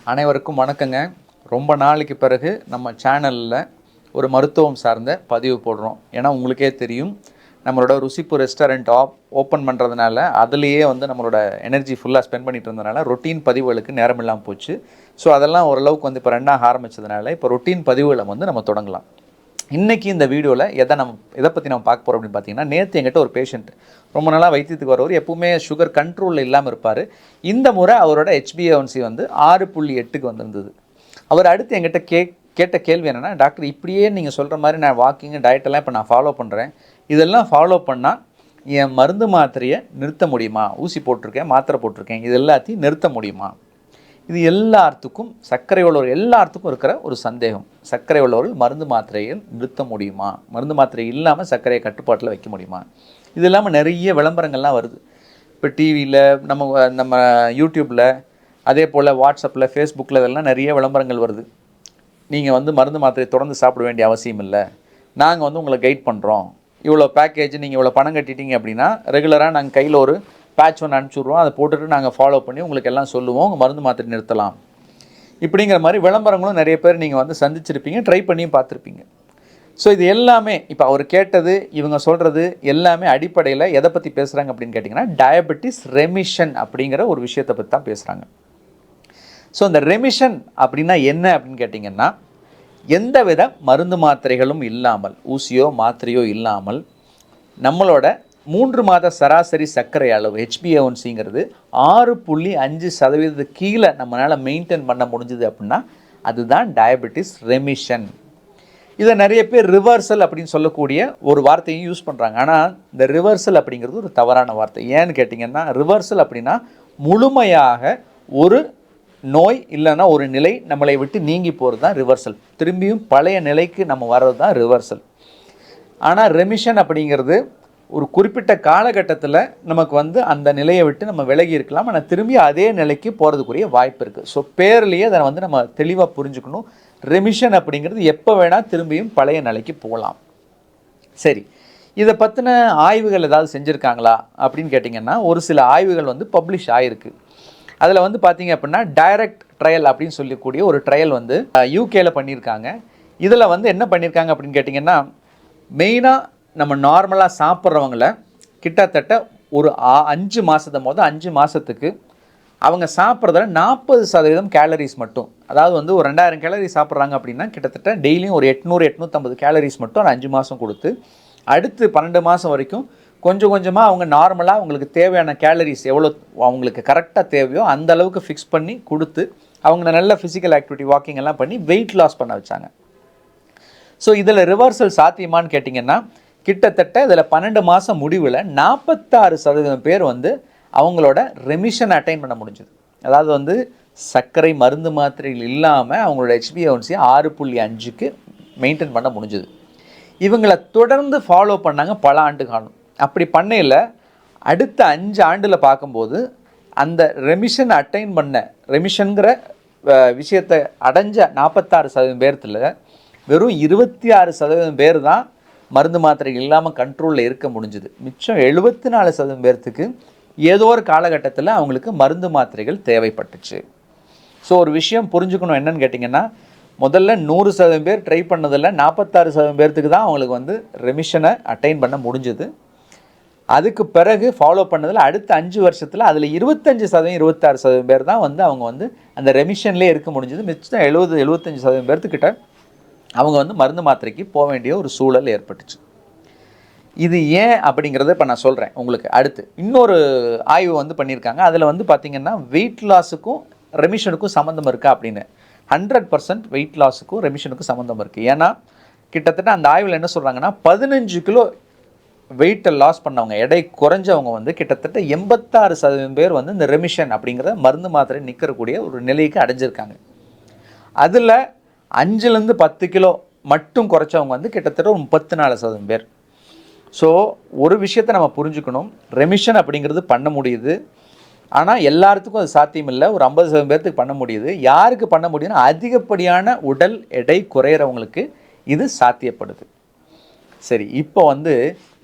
அனைவருக்கும் வணக்கங்க. ரொம்ப நாளைக்கு பிறகு நம்ம சேனலில் ஒரு மருத்துவம் சார்ந்த பதிவு போடுறோம். ஏன்னா உங்களுக்கே தெரியும், நம்மளோட ருசிப்பு ரெஸ்டாரண்ட் ஓப்பன் பண்ணுறதுனால அதுலேயே நம்மளோட எனர்ஜி ஃபுல்லாக ஸ்பெண்ட் பண்ணிட்டு இருந்ததுனால ரொட்டீன் பதிவுகளுக்கு நேரம் இல்லாமல் போச்சு. ஸோ அதெல்லாம் ஓரளவுக்கு இப்போ ரெண்டாக ஆரம்பித்ததுனால இப்போ ரொட்டீன் பதிவுகளை நம்ம தொடங்கலாம். இன்றைக்கி இந்த வீடியோவில் எதை பற்றி நம்ம பார்க்க போகிறோம் அப்படின்னு பார்த்தீங்கன்னா, நேற்று எங்கிட்ட ஒரு பேஷண்ட் ரொம்ப நாளாக வைத்தியத்துக்கு வரவர், எப்பவுமே சுகர் கண்ட்ரோலில் இல்லாமல் இருப்பார். இந்த முறை அவரோட HbA1c 6.8க்கு வந்திருந்தது. அவர் அடுத்து எங்கிட்ட கேட்ட கேள்வி என்னென்னா, டாக்டர் இப்படியே நீங்கள் சொல்கிற மாதிரி நான் வாக்கிங்கு டயட்டெல்லாம் இப்போ நான் ஃபாலோ பண்ணுறேன், இதெல்லாம் ஃபாலோ பண்ணால் என் மருந்து மாத்திரையை நிறுத்த முடியுமா? ஊசி போட்டிருக்கேன், மாத்திரை போட்டிருக்கேன், இது எல்லாத்தையும் நிறுத்த முடியுமா? இது எல்லாத்துக்கும் சர்க்கரை உள்ளவர்கள் எல்லாத்துக்கும் இருக்கிற ஒரு சந்தேகம். சர்க்கரை உள்ளவர்கள் மருந்து மாத்திரைகள் நிறுத்த முடியுமா? மருந்து மாத்திரை இல்லாமல் சர்க்கரையை கட்டுப்பாட்டில் வைக்க முடியுமா? இது இல்லாமல் நிறைய விளம்பரங்கள்லாம் வருது. இப்போ டிவியில், நம்ம யூடியூப்பில், அதே போல் வாட்ஸ்அப்பில், ஃபேஸ்புக்கில் இதெல்லாம் நிறைய விளம்பரங்கள் வருது. நீங்கள் மருந்து மாத்திரை தொடர்ந்து சாப்பிட வேண்டிய அவசியம் இல்லை, நாங்கள் உங்களை கைட் பண்ணுறோம், இவ்வளோ பேக்கேஜ் நீங்கள் இவ்வளோ பணம் கட்டிட்டீங்க அப்படின்னா ரெகுலராக நாங்கள் கையில் ஒரு பேட்ச் ஒன்று அனுப்பிச்சுட்ருவோம், அதை போட்டுட்டு நாங்கள் ஃபாலோ பண்ணி உங்களுக்கு எல்லாம் சொல்லுவோம், உங்கள் மருந்து மாத்திரை நிறுத்தலாம். இப்படிங்கிற மாதிரி விளம்பரங்களும் நிறைய பேர் நீங்கள் சந்திச்சிருப்பீங்க, ட்ரை பண்ணியும் பார்த்துருப்பீங்க. ஸோ இது எல்லாமே இப்போ அவர் கேட்டது, இவங்க சொல்கிறது எல்லாமே அடிப்படையில் எதை பற்றி பேசுகிறாங்க அப்படின்னு கேட்டிங்கன்னா, டயபெட்டிஸ் ரெமிஷன் அப்படிங்கிற ஒரு விஷயத்தை பற்றி தான் பேசுகிறாங்க. ஸோ இந்த ரெமிஷன் அப்படின்னா என்ன அப்படின்னு கேட்டிங்கன்னா, எந்த வித மருந்து மாத்திரைகளும் இல்லாமல், ஊசியோ மாத்திரையோ இல்லாமல் நம்மளோட 3 மாத சராசரி சர்க்கரை அளவு HbA1cங்கிறது 6.5% கீழே நம்மளால் மெயின்டைன் பண்ண முடிஞ்சுது அப்படின்னா அதுதான் டயபெட்டிஸ் ரெமிஷன். இதை நிறைய பேர் ரிவர்சல் அப்படின்னு சொல்லக்கூடிய ஒரு வார்த்தையும் யூஸ் பண்ணுறாங்க. ஆனால் இந்த ரிவர்சல் அப்படிங்கிறது ஒரு தவறான வார்த்தை. ஏன்னு கேட்டிங்கன்னா, ரிவர்சல் அப்படின்னா முழுமையாக ஒரு நோய் இல்லைன்னா ஒரு நிலை நம்மளை விட்டு நீங்கி போகிறது தான் ரிவர்சல். திரும்பியும் பழைய நிலைக்கு நம்ம வர்றது தான் ரிவர்சல். ஆனால் ரெமிஷன் அப்படிங்கிறது ஒரு குறிப்பிட்ட காலகட்டத்தில் நமக்கு அந்த நிலையை விட்டு நம்ம விலகி இருக்கலாம், ஆனால் திரும்பி அதே நிலைக்கு போகிறதுக்குரிய வாய்ப்பு இருக்குது. ஸோ பேர்லேயே அதை நம்ம தெளிவாக புரிஞ்சுக்கணும். ரெமிஷன் அப்படிங்கிறது எப்போ வேணால் திரும்பியும் பழைய நிலைக்கு போகலாம். சரி, இதை பற்றின ஆய்வுகள் ஏதாவது செஞ்சுருக்காங்களா அப்படின்னு கேட்டிங்கன்னா, ஒரு சில ஆய்வுகள் பப்ளிஷ் ஆகிருக்கு. அதில் பார்த்தீங்க அப்படின்னா, டைரக்ட் ட்ரையல் அப்படின்னு சொல்லக்கூடிய ஒரு ட்ரையல் யூகேல பண்ணியிருக்காங்க. இதில் என்ன பண்ணியிருக்காங்க அப்படின்னு கேட்டிங்கன்னா, மெயினாக நம்ம நார்மலாக சாப்பிட்றவங்கள கிட்டத்தட்ட ஒரு 5 மாதத்துக்கு அவங்க சாப்பிட்றதுல 40% கேலரிஸ் மட்டும், அதாவது ஒரு 2000 கேலரிஸ் சாப்பிட்றாங்க அப்படின்னா கிட்டத்தட்ட டெய்லியும் ஒரு 800-850 கேலரிஸ் மட்டும் ஒரு 5 மாதம் கொடுத்து, அடுத்து 12 மாதம் வரைக்கும் கொஞ்சம் கொஞ்சமாக அவங்க நார்மலாக அவங்களுக்கு தேவையான கேலரிஸ் எவ்வளோ அவங்களுக்கு கரெக்டாக தேவையோ அந்த அளவுக்கு ஃபிக்ஸ் பண்ணி கொடுத்து அவங்க நல்ல ஃபிசிக்கல் ஆக்டிவிட்டி வாக்கிங் எல்லாம் பண்ணி வெயிட் லாஸ் பண்ண வச்சாங்க. ஸோ இதில் ரிவர்சல் சாத்தியமானு கேட்டிங்கன்னா, கிட்டத்தட்ட இதில் 12 மாதம் முடிவில் 46% பேர் அவங்களோட ரெமிஷன் அட்டைன் பண்ண முடிஞ்சுது. அதாவது சர்க்கரை மருந்து மாத்திரைகள் இல்லாமல் அவங்களோட HbA1c 6.5க்கு மெயின்டைன் பண்ண முடிஞ்சுது. இவங்களை தொடர்ந்து ஃபாலோ பண்ணாங்க பல ஆண்டு காலம். அப்படி பண்ணையில் அடுத்த 5 ஆண்டில் பார்க்கும்போது அந்த ரெமிஷன் அட்டைன் பண்ண ரெமிஷனுங்கிற விஷயத்தை அடைஞ்ச 46% பேர்த்தில் வெறும் 26% பேர் தான் மருந்து மாத்திரைகள் இல்லாமல் கண்ட்ரோலில் இருக்க முடிஞ்சுது. மிச்சம் 74% பேர்த்துக்கு ஏதோ ஒரு காலகட்டத்தில் அவங்களுக்கு மருந்து மாத்திரைகள் தேவைப்பட்டுச்சு. ஸோ ஒரு விஷயம் புரிஞ்சுக்கணும் என்னன்னு கேட்டிங்கன்னா, முதல்ல 100% பேர் ட்ரை பண்ணதில் 46% பேர்த்துக்கு தான் அவங்களுக்கு ரெமிஷனை அட்டைன் பண்ண முடிஞ்சுது. அதுக்கு பிறகு ஃபாலோ பண்ணதில் அடுத்த 5 வருஷத்தில் அதில் 25%-26% பேர் தான் அவங்க அந்த ரெமிஷன்லேயே இருக்க முடிஞ்சுது. மிச்சம் 70-75% பேர்த்துக்கிட்ட அவங்க மருந்து மாத்திரைக்கு போக வேண்டிய ஒரு சூழல் ஏற்பட்டுச்சு. இது ஏன் அப்படிங்கிறத இப்போ நான் சொல்கிறேன் உங்களுக்கு. அடுத்து இன்னொரு ஆய்வு பண்ணியிருக்காங்க. அதில் பார்த்திங்கன்னா, வெயிட் லாஸுக்கும் ரெமிஷனுக்கும் சம்மந்தம் இருக்கா அப்படின்னு. 100% வெயிட் லாஸுக்கும் ரெமிஷனுக்கும் சம்மந்தம் இருக்குது. ஏன்னா கிட்டத்தட்ட அந்த ஆய்வில் என்ன சொல்கிறாங்கன்னா, 15 கிலோ வெயிட்டை லாஸ் பண்ணவங்க, எடை குறைஞ்சவங்க கிட்டத்தட்ட 86% பேர் இந்த ரெமிஷன் அப்படிங்கிற மருந்து மாத்திரை நிற்கக்கூடிய ஒரு நிலைக்கு அடைஞ்சிருக்காங்க. அதில் 5-10 கிலோ மட்டும் குறைச்சவங்க கிட்டத்தட்ட ஒரு 34% பேர். ஸோ ஒரு விஷயத்தை நம்ம புரிஞ்சுக்கணும், ரெமிஷன் அப்படிங்கிறது பண்ண முடியுது, ஆனால் எல்லாத்துக்கும் அது சாத்தியம் இல்லை. ஒரு 50% பேர்த்துக்கு பண்ண முடியுது. யாருக்கு பண்ண முடியுதுன்னா, அதிகப்படியான உடல் எடை குறையிறவங்களுக்கு இது சாத்தியப்படுது. சரி, இப்போ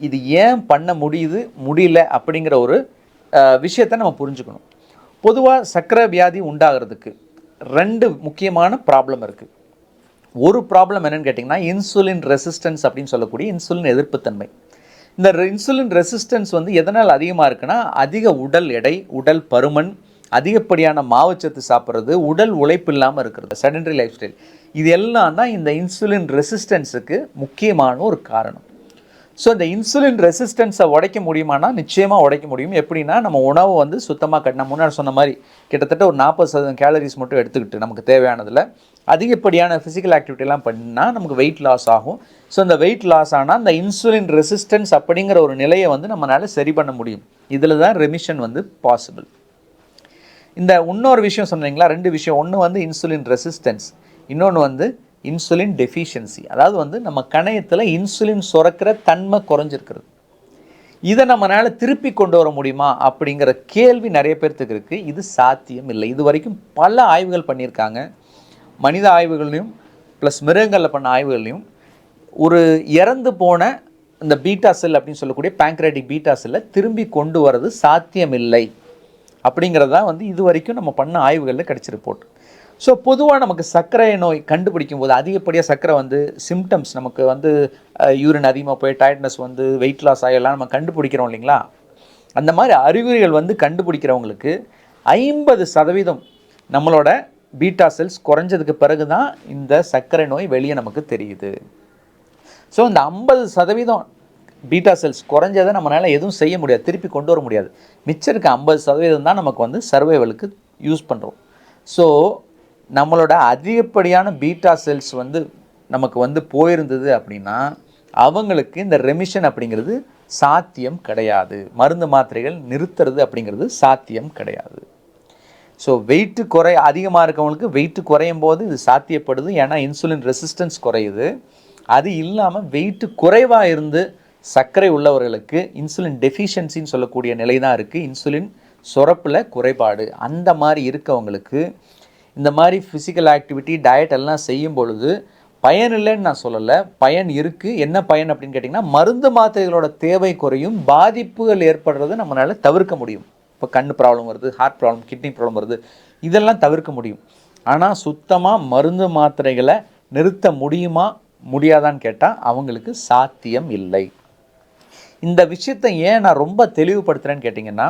இது ஏன் பண்ண முடியல அப்படிங்கிற ஒரு விஷயத்தை நம்ம புரிஞ்சுக்கணும். பொதுவாக சர்க்கரை வியாதி உண்டாகிறதுக்கு 2 முக்கியமான ப்ராப்ளம் இருக்குது. ஒரு ப்ராப்ளம் என்னென்னு கேட்டிங்கன்னா இன்சுலின் ரெசிஸ்டன்ஸ் அப்படின்னு சொல்லக்கூடிய இன்சுலின் எதிர்ப்புத்தன்மை. இந்த இன்சுலின் ரெசிஸ்டன்ஸ் வந்து எதனால் அதிகமாக இருக்குன்னா, அதிக உடல் எடை, உடல் பருமன், அதிகப்படியான மாவுச்சத்து சாப்பிட்றது, உடல் உழைப்பு இல்லாமல் இருக்கிறது, செடென்டரி லைஃப் ஸ்டைல், இது எல்லாம் தான் இந்த இன்சுலின் ரெசிஸ்டன்ஸுக்கு முக்கியமான ஒரு காரணம். ஸோ இந்த இன்சுலின் ரெசிஸ்டன்ஸை உடைக்க முடியுமானா நிச்சயமாக உடைக்க முடியும். எப்படின்னா, நம்ம உணவை வந்து சுத்தமாக நான் முன்னாடி சொன்ன மாதிரி கிட்டத்தட்ட ஒரு 40% கேலரிஸ் மட்டும் எடுத்துக்கிட்டு நமக்கு தேவையானதில் அதிகப்படியான ஃபிசிக்கல் ஆக்டிவிட்டிலாம் பண்ணால் நமக்கு வெயிட் லாஸ் ஆகும். ஸோ இந்த வெயிட் லாஸ் ஆனால் இந்த இன்சுலின் ரெசிஸ்டன்ஸ் அப்படிங்கிற ஒரு நிலையை வந்து நம்மளால் சரி பண்ண முடியும். இதில் தான் ரெமிஷன் வந்து பாசிபிள். இந்த இன்னொரு விஷயம் சொன்னீங்களா, 2 விஷயம். ஒன்று வந்து இன்சுலின் ரெசிஸ்டன்ஸ், இன்னொன்று வந்து இன்சுலின் டெஃபிஷியன்சி. அதாவது வந்து நம்ம கணையத்தில் இன்சுலின் சுரக்கிற தன்மை குறைஞ்சிருக்கிறது. இதை நம்மளால் திருப்பி கொண்டு வர முடியுமா அப்படிங்கிற கேள்வி நிறைய பேர்த்துக்கு இருக்குது. இது சாத்தியம் இல்லை. இது வரைக்கும் பல ஆய்வுகள் பண்ணியிருக்காங்க. மனித ஆய்வுகளையும் ப்ளஸ் மிருகங்களில் பண்ண ஆய்வுகளையும் ஒரு இறந்து போன இந்த பீட்டா செல் அப்படின்னு சொல்லக்கூடிய பேங்க்ரேட்டிக் பீட்டா செல்லை திரும்பி கொண்டு வர்றது சாத்தியமில்லை அப்படிங்கிறது தான் வந்து இது வரைக்கும் நம்ம பண்ண ஆய்வுகளில் கிடச்சி ரிப்போர்ட். ஸோ பொதுவாக நமக்கு சர்க்கரை நோய் கண்டுபிடிக்கும் போது அதிகப்படியாக சர்க்கரை வந்து சிம்டம்ஸ் நமக்கு வந்து யூரின் அதிகமாக போய் டயர்ட்னஸ் வந்து வெயிட் லாஸ் ஆகலாம் நம்ம கண்டுபிடிக்கிறோம் இல்லைங்களா. அந்த மாதிரி அறிகுறிகள் வந்து கண்டுபிடிக்கிறவங்களுக்கு 50% நம்மளோட பீட்டா செல்ஸ் குறைஞ்சதுக்கு பிறகு தான் இந்த சர்க்கரை நோய் வெளியே நமக்கு தெரியுது. ஸோ இந்த 50% பீட்டா செல்ஸ் குறைஞ்சதை நம்மளால் எதுவும் செய்ய முடியாது, திருப்பி கொண்டு வர முடியாது. மிச்சம் இருக்க 50% தான் நமக்கு வந்து சர்வைவலுக்கு யூஸ் பண்ணுறோம். ஸோ நம்மளோட அதிகப்படியான பீட்டா செல்ஸ் வந்து நமக்கு வந்து போயிருந்தது அப்படின்னா அவங்களுக்கு இந்த ரெமிஷன் அப்படிங்கிறது சாத்தியம் கிடையாது. மருந்து மாத்திரைகள் நிறுத்துறது அப்படிங்கிறது சாத்தியம் கிடையாது. ஸோ வெயிட்டு அதிகமாக இருக்கவங்களுக்கு வெயிட்டு குறையும் போது இது சாத்தியப்படுது, ஏன்னா இன்சுலின் ரெசிஸ்டன்ஸ் குறையுது. அது இல்லாமல் வெயிட்டு குறைவாக இருந்து சர்க்கரை உள்ளவர்களுக்கு இன்சுலின் டெஃபிஷியன்சின்னு சொல்லக்கூடிய நிலை தான் இருக்குது. இன்சுலின் சுரப்பில் குறைபாடு அந்த மாதிரி இருக்கவங்களுக்கு இந்த மாதிரி ஃபிசிக்கல் ஆக்டிவிட்டி டயட் எல்லாம் செய்யும் பொழுது பயன் இல்லைன்னு நான் சொல்லலை, பயன் இருக்குது. என்ன பயன் அப்படின்னு கேட்டிங்கன்னா, மருந்து மாத்திரைகளோட தேவை குறையும், பாதிப்புகள் ஏற்படுறது நம்மளால் தவிர்க்க முடியும். இப்போ கண் ப்ராப்ளம் வருது, ஹார்ட் ப்ராப்ளம், கிட்னி ப்ராப்ளம் வருது, இதெல்லாம் தவிர்க்க முடியும். ஆனால் சுத்தமாக மருந்து மாத்திரைகளை நிறுத்த முடியுமா முடியாதான்னு கேட்டால் அவங்களுக்கு சாத்தியம் இல்லை. இந்த விஷயத்தை ஏன் நான் ரொம்ப தெளிவுபடுத்துகிறேன்னு கேட்டிங்கன்னா,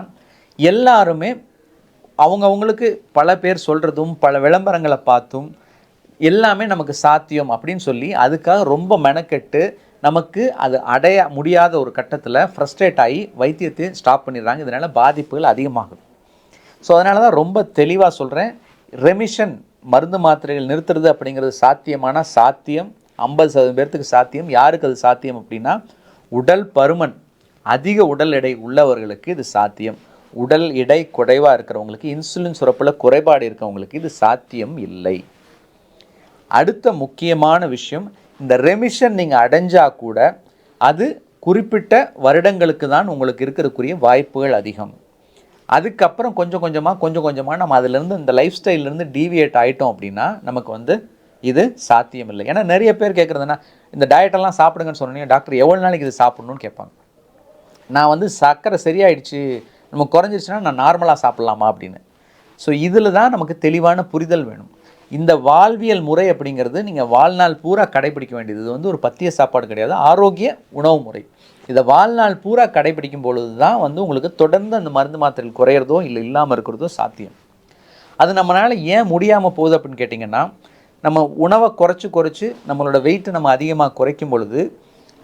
எல்லாருமே அவங்களுக்கு பல பேர் சொல்கிறதும் பல விளம்பரங்களை பார்த்தும் எல்லாமே நமக்கு சாத்தியம் அப்படின்னு சொல்லி அதுக்காக ரொம்ப மெனக்கெட்டு நமக்கு அது அடைய முடியாத ஒரு கட்டத்தில் ஃப்ரஸ்ட்ரேட் ஆகி வைத்தியத்தை ஸ்டாப் பண்ணிடுறாங்க. இதனால் பாதிப்புகள் அதிகமாகுது. ஸோ அதனால தான் ரொம்ப தெளிவாக சொல்கிறேன், ரெமிஷன் மருந்து மாத்திரைகள் நிறுத்துறது அப்படிங்கிறது சாத்தியமான சாத்தியம் 50% பேர்த்துக்கு சாத்தியம். யாருக்கு அது சாத்தியம் அப்படின்னா, உடல் பருமன், அதிக உடல் எடை உள்ளவர்களுக்கு இது சாத்தியம். உடல் எடை குறைவாக இருக்கிறவங்களுக்கு, இன்சுலின் சுரப்பில் குறைபாடு இருக்கிறவங்களுக்கு இது சாத்தியம் இல்லை. அடுத்த முக்கியமான விஷயம், இந்த ரெமிஷன் நீங்கள் அடைஞ்சால் கூட அது குறிப்பிட்ட வருடங்களுக்கு தான் உங்களுக்கு இருக்கக்கூடிய வாய்ப்புகள் அதிகம். அதுக்கப்புறம் கொஞ்சம் கொஞ்சமாக நம்ம அதிலேருந்து இந்த லைஃப் ஸ்டைல்லேருந்து டீவியேட் ஆகிட்டோம் அப்படின்னா நமக்கு வந்து இது சாத்தியம் இல்லை. ஏன்னா நிறைய பேர் கேட்குறதுன்னா, இந்த டயட்டெல்லாம் சாப்பிடுங்கன்னு சொன்னீங்க டாக்டர், எவ்வளோ நாளைக்கு இது சாப்பிட்ணுன்னு கேட்பாங்க. நான் வந்து சர்க்கரை சரியாயிடுச்சு, நம்ம குறைஞ்சிருச்சுன்னா நான் நார்மலாக சாப்பிட்லாமா அப்படின்னு. ஸோ இதில் தான் நமக்கு தெளிவான புரிதல் வேணும். இந்த வாழ்வியல் முறை அப்படிங்கிறது நீங்கள் வாழ்நாள் பூரா கடைபிடிக்க வேண்டியது. இது வந்து ஒரு பத்திய சாப்பாடு கிடையாது, ஆரோக்கிய உணவு முறை. இதை வாழ்நாள் பூரா கடைபிடிக்கும் பொழுது தான் வந்து உங்களுக்கு தொடர்ந்து அந்த மருந்து மாத்திரைகள் குறையிறதோ இல்லை இல்லாமல் இருக்கிறதோ சாத்தியம். அது நம்மளால் ஏன் முடியாமல் போகுது அப்படின்னு கேட்டிங்கன்னா, நம்ம உணவை குறைச்சி நம்மளோட வெயிட்டை நம்ம அதிகமாக குறைக்கும் பொழுது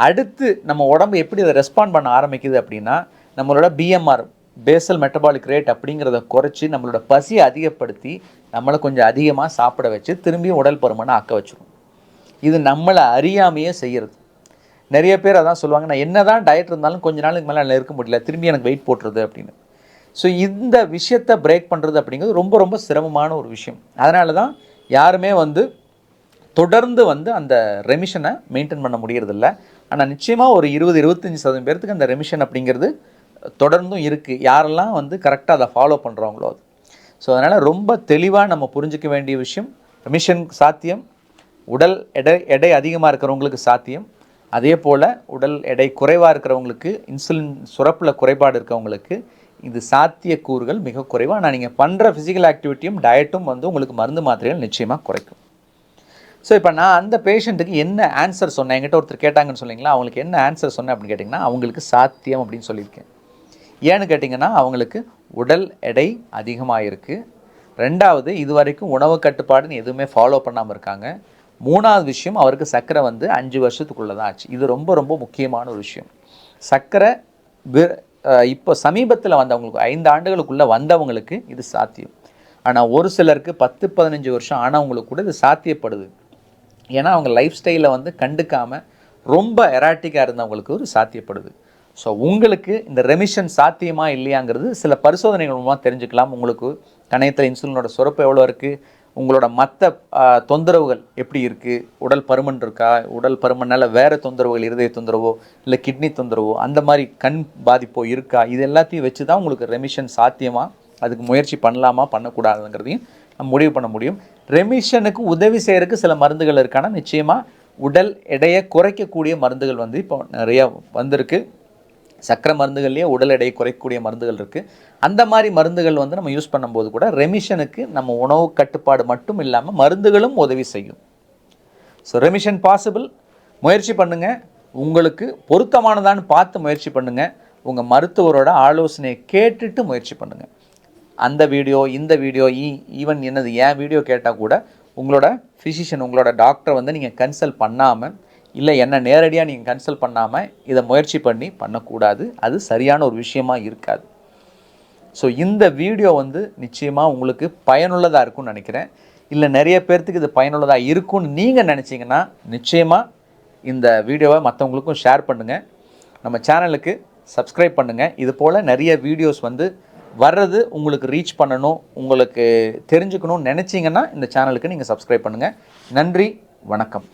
அடுத்து நம்ம உடம்பு எப்படி அதை ரெஸ்பாண்ட் பண்ண ஆரம்பிக்குது அப்படின்னா, நம்மளோட பிஎம்ஆர் பேசல் மெட்டபாலிக் ரேட் அப்படிங்கிறத குறைச்சி நம்மளோட பசியை அதிகப்படுத்தி நம்மளை கொஞ்சம் அதிகமாக சாப்பிட வச்சு திரும்பியும் உடல் பருமனை ஆக்க வச்சிடும். இது நம்மளை அறியாமையே செய்கிறது. நிறைய பேர் அதான் சொல்லுவாங்க, நான் என்ன தான் டயட் இருந்தாலும் கொஞ்ச நாளுக்கு மேலே என்னால் இருக்க முடியல, திரும்பி எனக்கு வெயிட் போட்டுருது அப்படின்னு. ஸோ இந்த விஷயத்தை பிரேக் பண்ணுறது அப்படிங்கிறது ரொம்ப ரொம்ப சிரமமான ஒரு விஷயம். அதனால தான் யாருமே வந்து தொடர்ந்து வந்து அந்த ரெமிஷனை மெயின்டைன் பண்ண முடியறதில்ல. ஆனால் நிச்சயமாக ஒரு 20-25% பேர்த்துக்கு அந்த ரெமிஷன் அப்படிங்கிறது தொடர்ந்தும் இருக்குது, யாரெல்லாம் வந்து கரெக்டாக அதை ஃபாலோ பண்ணுறவங்களோ அது. ஸோ அதனால் ரொம்ப தெளிவாக நம்ம புரிஞ்சிக்க வேண்டிய விஷயம், ரெமிஷன் சாத்தியம், உடல் எடை அதிகமாக இருக்கிறவங்களுக்கு சாத்தியம், அதே போல் உடல் எடை குறைவாக இருக்கிறவங்களுக்கு, இன்சுலின் சுரப்பில் குறைபாடு இருக்கிறவங்களுக்கு இது சாத்தியக்கூறுகள் மிக குறைவு. ஆனால் நீங்கள் பண்ணுற ஃபிசிக்கல் ஆக்டிவிட்டியும் டயட்டும் வந்து உங்களுக்கு மருந்து மாத்திரைகள் நிச்சயமாக குறைக்கும். ஸோ இப்போ நான் அந்த பேஷண்ட்டுக்கு என்ன ஆன்சர் சொன்னேன், என்கிட்ட ஒருத்தர் கேட்டாங்கன்னு சொன்னீங்களா, அவங்களுக்கு என்ன ஆன்சர் சொன்னேன் அப்படின்னு கேட்டிங்கன்னா, அவங்களுக்கு சாத்தியம் அப்படின்னு சொல்லியிருக்கேன். ஏன்னு கேட்டிங்கன்னா, அவங்களுக்கு உடல் எடை அதிகமாக இருக்குது. 2வது, இது வரைக்கும் உணவு கட்டுப்பாடுன்னு எதுவுமே ஃபாலோ பண்ணாமல் இருக்காங்க. 3வது விஷயம், அவருக்கு சர்க்கரை வந்து 5 வருஷத்துக்குள்ளே தான் ஆச்சு. இது ரொம்ப ரொம்ப முக்கியமான ஒரு விஷயம். சர்க்கரை இப்போ சமீபத்தில் வந்தவங்களுக்கு 5 ஆண்டுகளுக்குள்ளே வந்தவங்களுக்கு இது சாத்தியம். ஆனால் ஒரு சிலருக்கு 10-15 வருஷம் ஆனவங்களுக்கு கூட இது சாத்தியப்படுது. ஏன்னா அவங்க லைஃப் ஸ்டைலில் வந்து கண்டுக்காமல் ரொம்ப எராட்டிக்காக இருந்தவங்களுக்கு ஒரு சாத்தியப்படுது. ஸோ உங்களுக்கு இந்த ரெமிஷன் சாத்தியமா இல்லையாங்கிறது சில பரிசோதனைகள் மூலமாக தெரிஞ்சுக்கலாம். உங்களுக்கு கணையத்தில் இன்சுலினோட சுரப்பு எவ்வளோ இருக்குது, உங்களோட மற்ற தொந்தரவுகள் எப்படி இருக்குது, உடல் பருமன் இருக்கா, உடல் பருமனால் வேறு தொந்தரவுகள், இருதய தொந்தரவோ இல்லை கிட்னி தொந்தரவோ, அந்த மாதிரி கண் பாதிப்போ இருக்கா, இது எல்லாத்தையும் வச்சு தான் உங்களுக்கு ரெமிஷன் சாத்தியமாக, அதுக்கு முயற்சி பண்ணலாமா பண்ணக்கூடாதுங்கிறதையும் நம்ம முடிவு பண்ண முடியும். ரெமிஷனுக்கு உதவி செய்கிறதுக்கு சில மருந்துகள் இருக்கானா, நிச்சயமாக உடல் எடையை குறைக்கக்கூடிய மருந்துகள் வந்து இப்போ நிறைய வந்திருக்கு. சக்கரை மருந்துகள்லேயே உடல் எடையை குறைக்கக்கூடிய மருந்துகள் இருக்குது. அந்த மாதிரி மருந்துகள் வந்து நம்ம யூஸ் பண்ணும்போது கூட ரெமிஷனுக்கு நம்ம உணவு கட்டுப்பாடு மட்டும் இல்லாமல் மருந்துகளும் உதவி செய்யும். So remission possible. முயற்சி பண்ணுங்கள். உங்களுக்கு பொருத்தமானதான்னு பார்த்து முயற்சி பண்ணுங்கள். உங்கள் மருத்துவரோட ஆலோசனையை கேட்டுட்டு முயற்சி பண்ணுங்கள். அந்த வீடியோ, இந்த வீடியோ, ஈவன் என்னது ஏன் வீடியோ கேட்டால் கூட உங்களோட ஃபிசிஷியன், உங்களோட டாக்டரை வந்து நீங்கள் கன்சல்ட் பண்ணாமல், இல்லை என்ன நேரடியாக நீங்கள் கன்சல்ட் பண்ணாமல் இதை முயற்சி பண்ணக்கூடாது. அது சரியான ஒரு விஷயமாக இருக்காது. ஸோ இந்த வீடியோ வந்து நிச்சயமாக உங்களுக்கு பயனுள்ளதாக இருக்கும்னு நினைக்கிறேன். இல்லை நிறைய பேர்த்துக்கு இது பயனுள்ளதாக இருக்கும்னு நீங்கள் நினச்சிங்கன்னா நிச்சயமாக இந்த வீடியோவை மற்றவங்களுக்கும் ஷேர் பண்ணுங்கள். நம்ம சேனலுக்கு சப்ஸ்கிரைப் பண்ணுங்கள். இது போல் நிறைய வீடியோஸ் வந்து வர்றது உங்களுக்கு ரீச் பண்ணணும், உங்களுக்கு தெரிஞ்சுக்கணும்னு நினச்சிங்கன்னா இந்த சேனலுக்கு நீங்கள் சப்ஸ்கிரைப் பண்ணுங்கள். நன்றி, வணக்கம்.